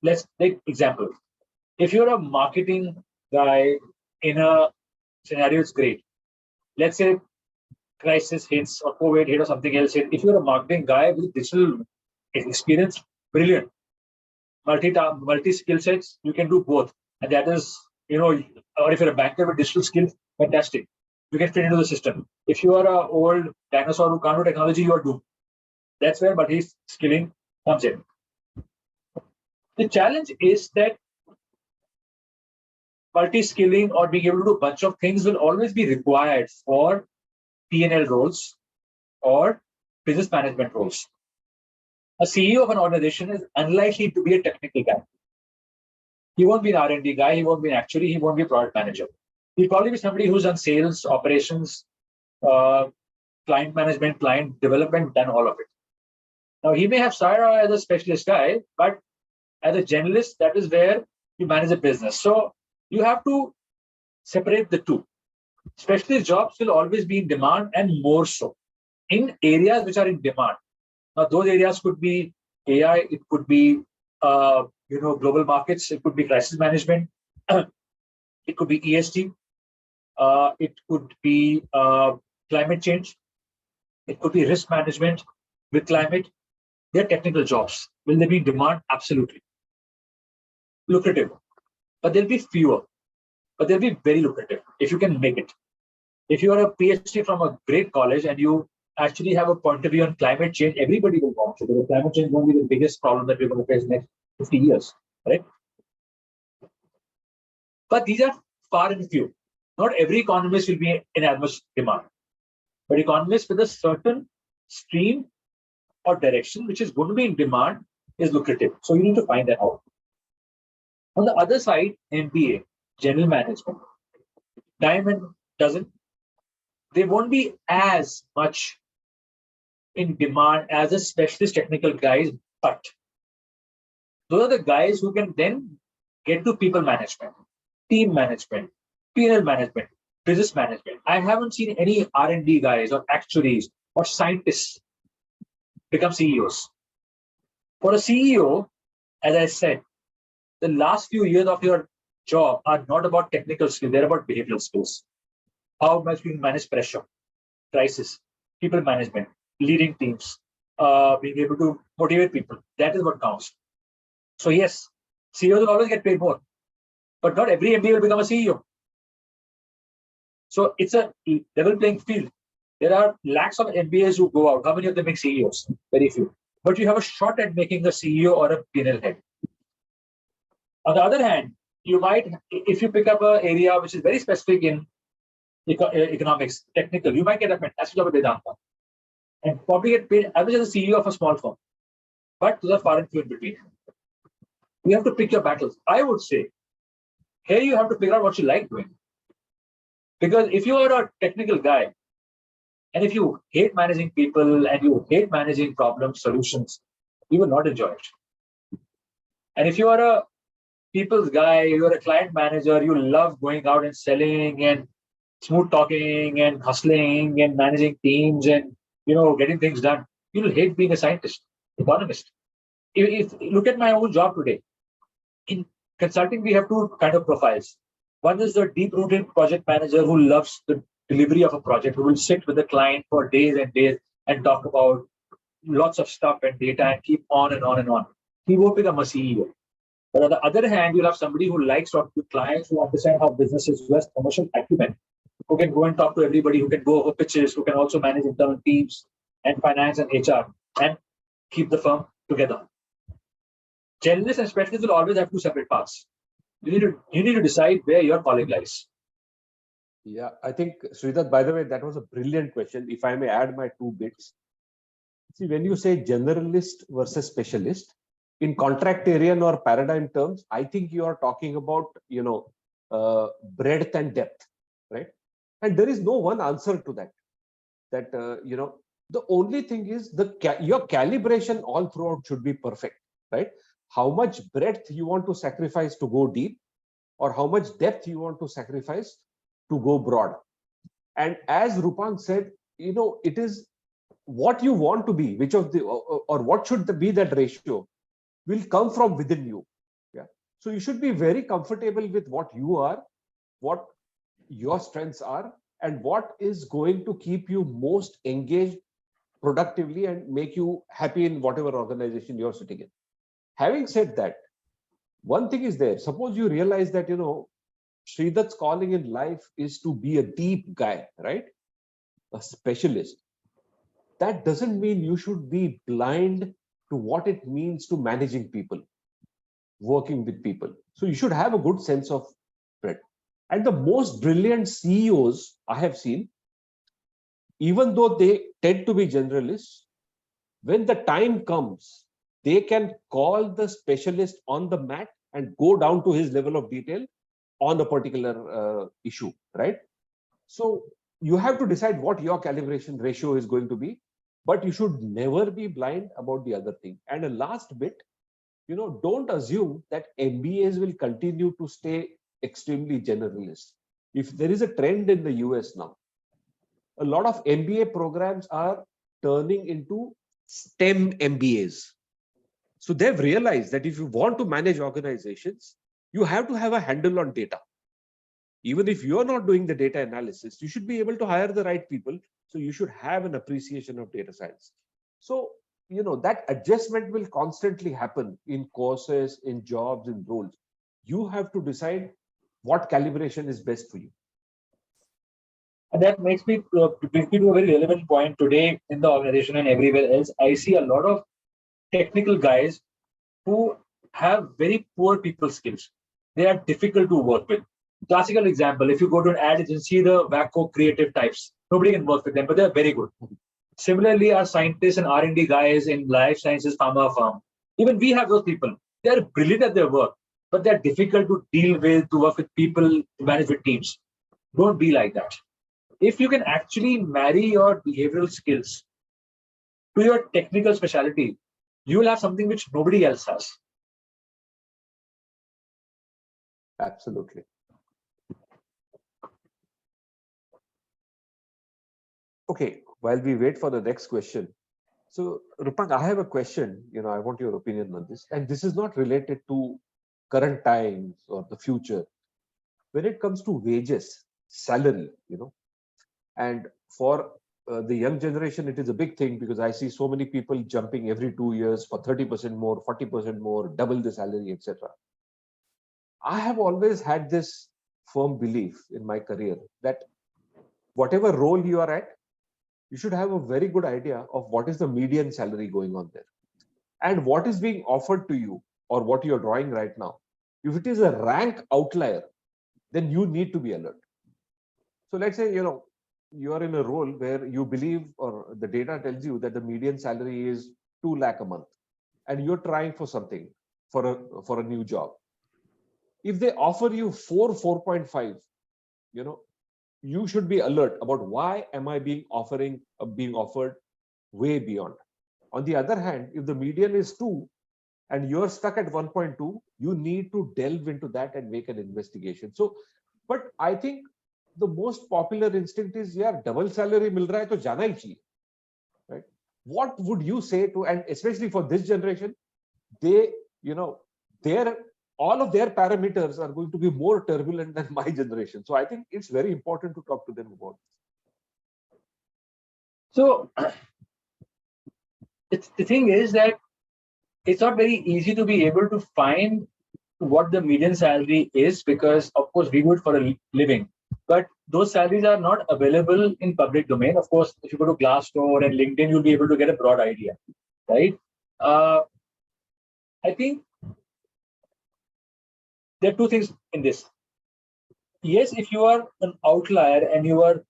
let's take example. If you're a marketing guy in a scenario, it's great. Let's say crisis hits or COVID hit or something else hit. If you're a marketing guy with digital experience, brilliant. Multi skill sets, you can do both. And that is, or if you're a banker with digital skills, fantastic. You can fit into the system. If you are an old dinosaur who can't do technology, you are doomed. That's where multi-skilling comes in. The challenge is that multi-skilling or being able to do a bunch of things will always be required for P&L roles or business management roles. A CEO of an organization is unlikely to be a technical guy. He won't be an R&D guy. He won't be an actuary. He won't be a product manager. He'll probably be somebody who's done sales, operations, client management, client development, done all of it. Now, he may have started out as a specialist guy, but as a generalist, that is where you manage a business. So you have to separate the two. Specialist jobs will always be in demand, and more so in areas which are in demand. Now, those areas could be AI, it could be global markets, it could be crisis management, it could be ESG, it could be climate change, it could be risk management with climate. They're technical jobs. Will they be in demand? Absolutely. Lucrative, but there'll be fewer, but they'll be very lucrative if you can make it. If you are a PhD from a great college and you actually have a point of view on climate change, everybody will want to, because climate change is going to be the biggest problem that we're going to face in the next 50 years, right? But these are far and few. Not every economist will be in as much demand, but economists with a certain stream or direction which is going to be in demand is lucrative. So you need to find that out. On the other side, MBA, general management, dime and dozen, they won't be as much in demand as a specialist technical guys, but those are the guys who can then get to people management, team management, P&L management, business management, I haven't seen any R&D guys or actuaries or scientists become CEOs. For a CEO, as I said, the last few years of your job are not about technical skills, they're about behavioral skills. How much you manage pressure, crisis, people management, leading teams, being able to motivate people. That is what counts. So yes, CEOs will always get paid more, but not every MBA will become a CEO. So it's a level playing field. There are lakhs of MBAs who go out. How many of them make CEOs? Very few. But you have a shot at making a CEO or a P&L head. On the other hand, you might, if you pick up an area which is very specific in economics, technical, you might get a fantastic job at Vedanta and probably get paid average as a CEO of a small firm. But those are far and few in between. You have to pick your battles. I would say, here you have to figure out what you like doing. Because if you are a technical guy, and if you hate managing people and you hate managing problems, solutions, you will not enjoy it. And if you are a people's guy, you're a client manager, you love going out and selling and smooth talking and hustling and managing teams and getting things done, you'll hate being a scientist, economist. If look at my own job today. In consulting, we have two kind of profiles. One is the deep-rooted project manager who loves the delivery of a project, who will sit with the client for days and days and talk about lots of stuff and data and keep on and on and on. He won't become a CEO. But on the other hand, you'll have somebody who likes talking to clients, who understand how businesses who has commercial acumen, who can go and talk to everybody, who can go over pitches, who can also manage internal teams and finance and HR and keep the firm together. Generalists and specialists will always have two separate paths. You need to decide where your calling lies. Yeah, I think, Sridhar, by the way, that was a brilliant question. If I may add my 2 bits. See, when you say generalist versus specialist, in contractarian or paradigm terms, I think you are talking about, breadth and depth, right? And there is no one answer to that. The only thing is your calibration all throughout should be perfect, right? How much breadth you want to sacrifice to go deep, or how much depth you want to sacrifice to go broad. And as Roopank said, it is what you want to be, which of the, or what should be that ratio will come from within you. Yeah. So you should be very comfortable with what you are, what your strengths are, and what is going to keep you most engaged productively and make you happy in whatever organization you're sitting in. Having said that, one thing is there. Suppose you realize that, Sridhar's calling in life is to be a deep guy, right? A specialist. That doesn't mean you should be blind to what it means to managing people, working with people. So you should have a good sense of breadth. And the most brilliant CEOs I have seen, even though they tend to be generalists, when the time comes, they can call the specialist on the mat and go down to his level of detail on a particular issue, right? So you have to decide what your calibration ratio is going to be, but you should never be blind about the other thing. And a last bit, don't assume that MBAs will continue to stay extremely generalist. If there is a trend in the US now, a lot of MBA programs are turning into STEM MBAs. So they've realized that if you want to manage organizations, you have to have a handle on data. Even if you're not doing the data analysis, you should be able to hire the right people. So you should have an appreciation of data science. So, that adjustment will constantly happen in courses, in jobs, in roles. You have to decide what calibration is best for you. And that brings me to a very relevant point today in the organization and everywhere else. I see a lot of technical guys who have very poor people skills. They are difficult to work with. Classical example, if you go to an ad agency, the wacko creative types, nobody can work with them, but they're very good. Similarly, our scientists and R&D guys in life sciences, pharma firm, even we have those people. They're brilliant at their work, but they're difficult to deal with, to work with people, to manage with teams. Don't be like that. If you can actually marry your behavioral skills to your technical specialty, you will have something which nobody else has. Absolutely. Okay, while we wait for the next question. So, Roopank, I have a question. I want your opinion on this. And this is not related to current times or the future. When it comes to wages, salary, and for the young generation, it is a big thing because I see so many people jumping every 2 years for 30% more, 40% more, double the salary, etc. I have always had this firm belief in my career that whatever role you are at, you should have a very good idea of what is the median salary going on there and what is being offered to you or what you're drawing right now. If it is a rank outlier, then you need to be alert. So let's say, you are in a role where you believe or the data tells you that the median salary is 2 lakh a month and you're trying for something for a new job. If they offer you 4.5, you should be alert about why am I being offered way beyond. On the other hand, if the median is 2 and you're stuck at 1.2, you need to delve into that and make an investigation. So, but I think the most popular instinct is, yeah, double salary mil raha hai to jana hi chahiye, right? What would you say to, and especially for this generation, they, all of their parameters are going to be more turbulent than my generation. So I think it's very important to talk to them about this. So the thing is that it's not very easy to be able to find what the median salary is because, of course, we do it for a living. But those salaries are not available in public domain. Of course, if you go to Glassdoor and LinkedIn, you'll be able to get a broad idea, right? I think there are two things in this. Yes, if you are an outlier and you are,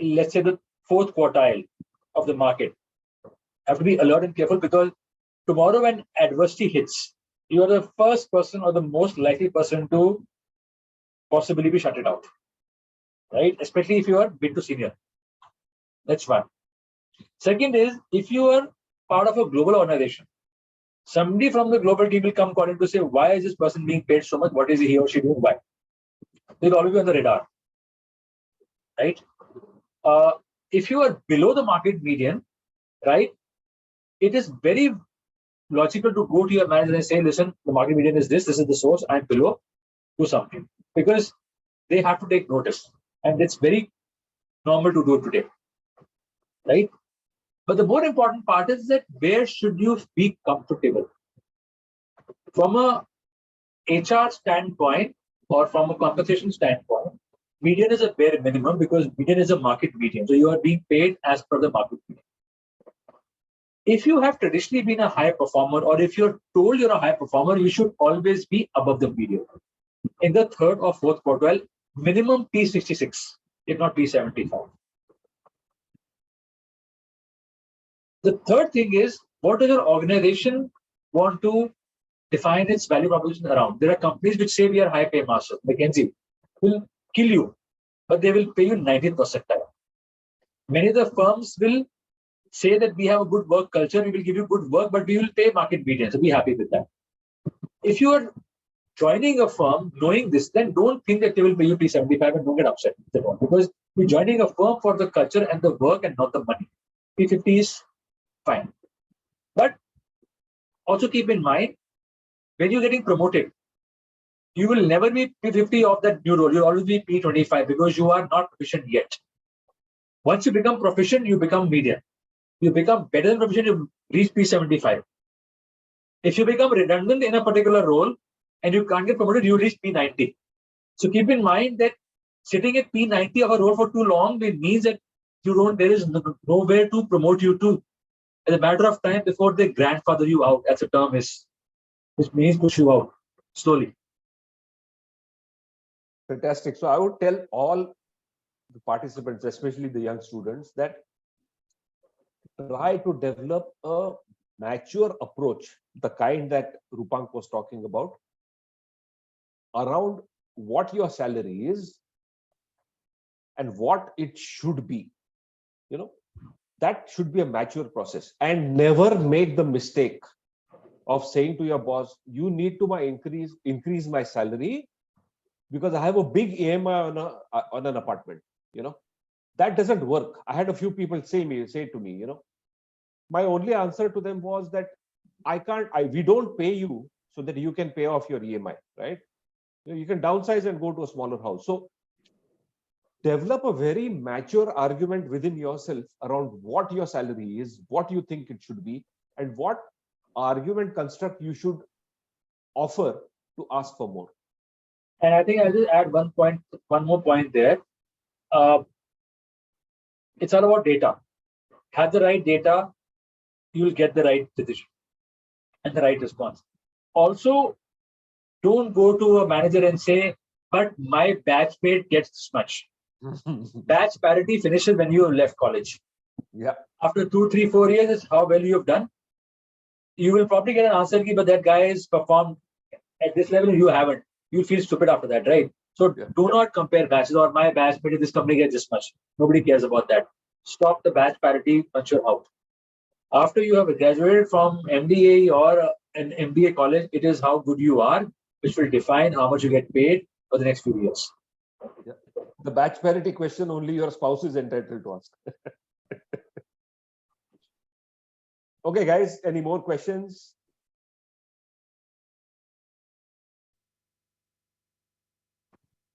let's say, the 4th quartile of the market, you have to be alert and careful because tomorrow when adversity hits, you are the first person or the most likely person to possibly be shutted out, right? Especially if you are mid to senior. That's one. Second is, if you are part of a global organization, somebody from the global team will come calling to say, why is this person being paid so much? What is he or she doing? Why? They'll always be on the radar, right? If you are below the market median, right, it is very logical to go to your manager and say, listen, the market median is this is the source, I'm below, do something. Because they have to take notice. And it's very normal to do it today, right? But the more important part is that where should you be comfortable? From a HR standpoint or from a compensation standpoint, median is a bare minimum because median is a market median. So you are being paid as per the market median. If you have traditionally been a high performer or if you're told you're a high performer, you should always be above the median. In the 3rd or 4th quartile, minimum P66, if not P75. The third thing is, what does your organization want to define its value proposition around? There are companies which say we are high pay masters. McKinsey will kill you, but they will pay you 19th percentile. Many of the firms will say that we have a good work culture, we will give you good work, but we will pay market median. So be happy with that. If you are joining a firm knowing this, then don't think that they will pay you P75 and don't get upset because you're joining a firm for the culture and the work and not the money. P50 is fine. But also keep in mind, when you're getting promoted, you will never be P50 of that new role. You'll always be P25 because you are not proficient yet. Once you become proficient, you become median. You become better than proficient, you reach P75. If you become redundant in a particular role and you can't get promoted, you reach P90. So keep in mind that sitting at P90 of a role for too long, it means that there is nowhere to promote you to. As a matter of time before they grandfather you out, as a term is, which means push you out slowly. Fantastic. So I would tell all the participants, especially the young students, that try to develop a mature approach, the kind that Roopank was talking about, around what your salary is and what it should be. That should be a mature process, and never make the mistake of saying to your boss, you need to increase my salary because I have a big EMI on an apartment. That doesn't work. I had a few people say to me, my only answer to them was that we don't pay you so that you can pay off your EMI, right? You can downsize and go to a smaller house. So develop a very mature argument within yourself around what your salary is, what you think it should be, and what argument construct you should offer to ask for more. And I think I'll just add one more point there. It's all about data. Have the right data, you'll get the right decision and the right response. Also, don't go to a manager and say, but my batch rate gets this much. Batch parity finishes when you have left college. Yeah. After 2, 3, 4 years is how well you have done. You will probably get an answer, but that guy has performed at this level and you haven't. You'll feel stupid after that, right? So do not compare batches, or my batch parity, this company gets this much. Nobody cares about that. Stop the batch parity once you're out. After you have graduated from MDAE or an MBA college, it is how good you are, which will define how much you get paid for the next few years. Yeah. The batch parity question only your spouse is entitled to ask. Okay, guys, any more questions?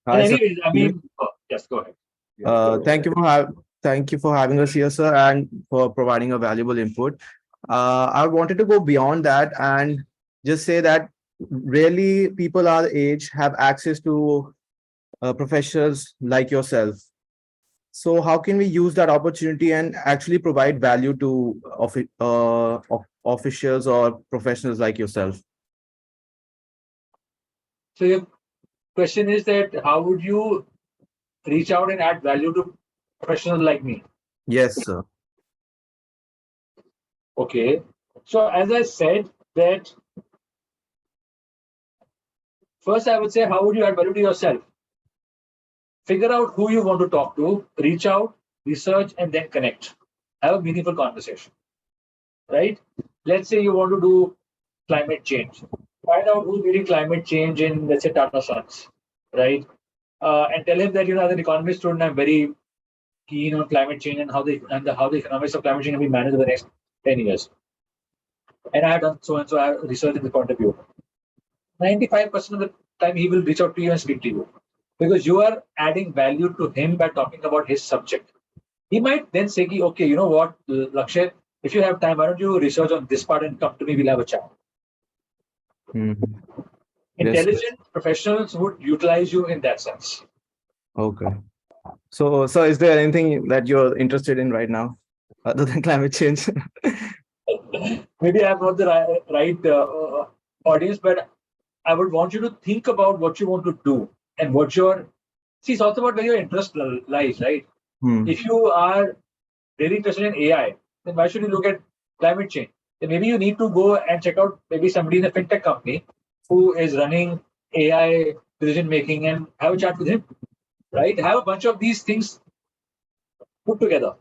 Hi, sir. Anyways, I mean, yes, go ahead. Thank you for having us here, sir, and for providing a valuable input. I wanted to go beyond that and just say that really people our age have access to professionals like yourself. So how can we use that opportunity and actually provide value to officials or professionals like yourself? So your question is that how would you reach out and add value to professionals like me? Yes, sir. Okay. So as I said that, first I would say, how would you add value to yourself? Figure out who you want to talk to, reach out, research, and then connect. Have a meaningful conversation, right? Let's say you want to do climate change. Find out who's leading climate change in, let's say, Tata Sons, right? And tell him that, as an economist student, I'm very keen on climate change and how the economics of climate change can be managed over the next 10 years. And I have done so and so. I have researched in the point of view. 95% of the time, he will reach out to you and speak to you because you are adding value to him by talking about his subject. He might then say, okay, you know what, Lakshay, if you have time, why don't you research on this part and come to me, we'll have a chat. Mm-hmm. Intelligent professionals would utilize you in that sense. Okay. So is there anything that you're interested in right now other than climate change? Maybe I'm not the right audience, but I would want you to think about what you want to do and what it's also about where your interest lies, right? If you are really interested in AI, then why should you look at climate change? Then maybe you need to go and check out maybe somebody in a fintech company who is running AI decision making and have a chat with him, right? Have a bunch of these things put together.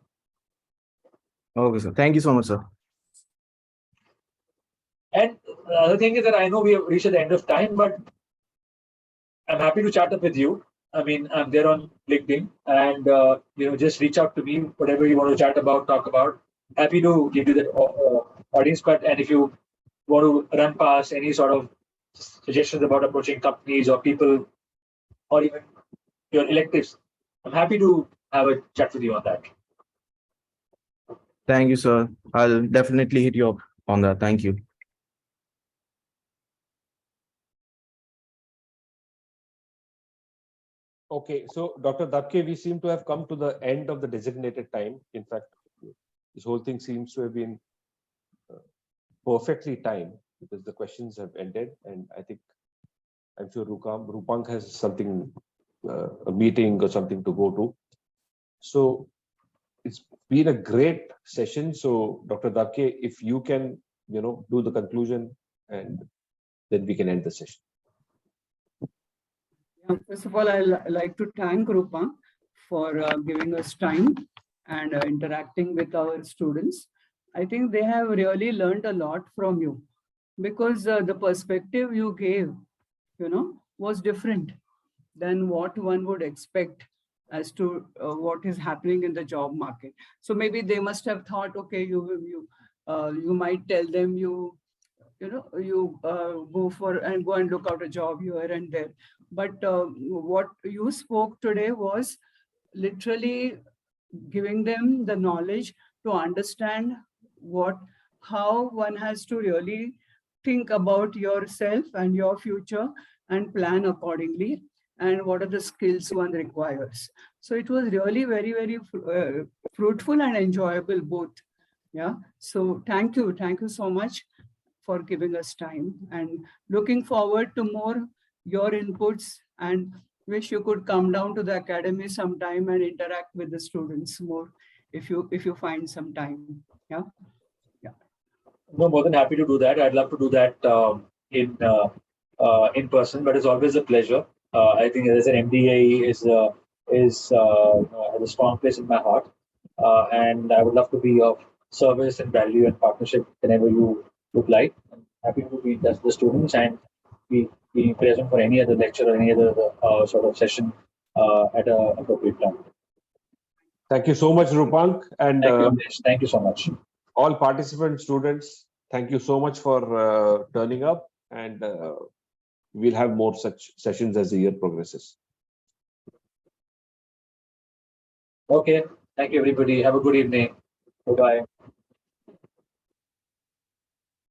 Okay, sir. Thank you so much, sir. And the other thing is that I know we have reached the end of time, but I'm happy to chat up with you. I mean, I'm there on LinkedIn, and just reach out to me, whatever you want to chat about, talk about. Happy to give you the audience cut. And if you want to run past any sort of suggestions about approaching companies or people, or even your electives, I'm happy to have a chat with you on that. Thank you, sir. I'll definitely hit you up on that. Thank you. Okay, so Dr. Dabke, we seem to have come to the end of the designated time. In fact, this whole thing seems to have been perfectly timed because the questions have ended, and I'm sure Roopank has something, a meeting or something to go to. So it's been a great session. So Dr. Dabke, if you can, do the conclusion, and then we can end the session. First of all, I'd like to thank Roopank for giving us time and interacting with our students. I think they have really learned a lot from you because the perspective you gave, was different. than what one would expect as to what is happening in the job market. So maybe they must have thought, okay, you might tell them you go and look out a job here and there. But what you spoke today was literally giving them the knowledge to understand how one has to really think about yourself and your future and plan accordingly, and what are the skills one requires. So it was really very, very fruitful and enjoyable both. Yeah. So thank you so much for giving us time, and looking forward to more your inputs, and wish you could come down to the academy sometime and interact with the students more if you find some time. Yeah. No, more than happy to do that. I'd love to do that in person, but it's always a pleasure. I think as an MDAE has a strong place in my heart, and I would love to be of service and value and partnership whenever you would like. I'm happy to be with the students and be present for any other lecture or any other sort of session at an appropriate time. Thank you so much, Roopank, and Thank you, Amish. Thank you so much. all participant students. Thank you so much for turning up, and we'll have more such sessions as the year progresses. Okay. Thank you, everybody. Have a good evening. Bye-bye.